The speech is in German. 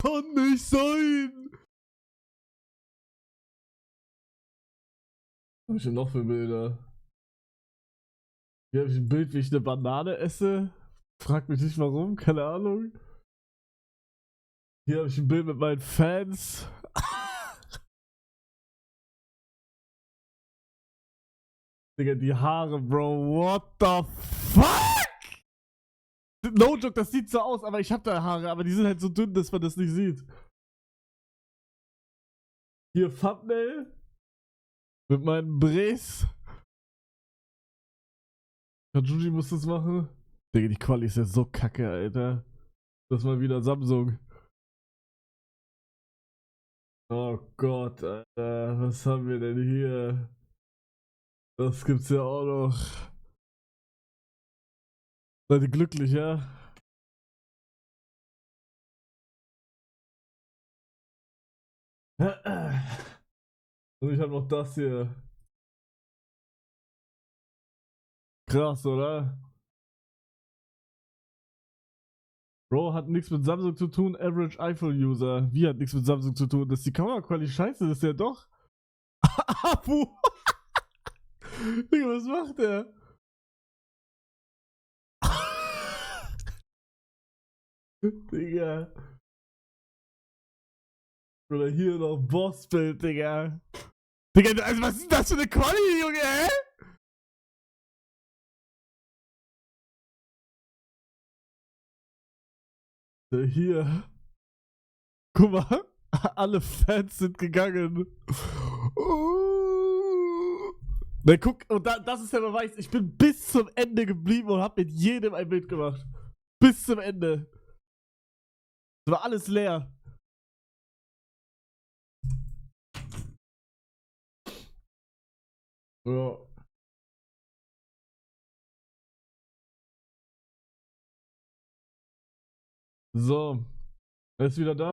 Kann nicht sein! Was hab ich denn noch für Bilder? Hier habe ich ein Bild, wie ich eine Banane esse. Frag mich nicht warum, keine Ahnung. Hier habe ich ein Bild mit meinen Fans. Digga, die Haare, Bro. What the fuck? No joke, das sieht so aus, aber ich hab da Haare, aber die sind halt so dünn, dass man das nicht sieht. Hier Thumbnail mit meinen Bres. Kajuji muss das machen. Digga, die Quali ist ja so kacke, Alter. Das ist mal wieder Samsung. Oh Gott, Alter. Was haben wir denn hier? Das gibt's ja auch noch. Seid ihr glücklich, ja? Und ich hab noch das hier. Krass, oder? Bro, hat nichts mit Samsung zu tun, Average iPhone-User. Wie hat nichts mit Samsung zu tun? Das ist die Kameraqualität scheiße, das ist ja doch. Apu! Digga, was macht der? Digga. Oder hier noch Bossbild, Digga. Digga, also was ist das für eine Quali, Junge, hä? Hier. Guck mal. Alle Fans sind gegangen. Na guck, und das ist der Beweis. Ich bin bis zum Ende geblieben und hab mit jedem ein Bild gemacht. Bis zum Ende. Es war alles leer. Ja. So. Er ist wieder da.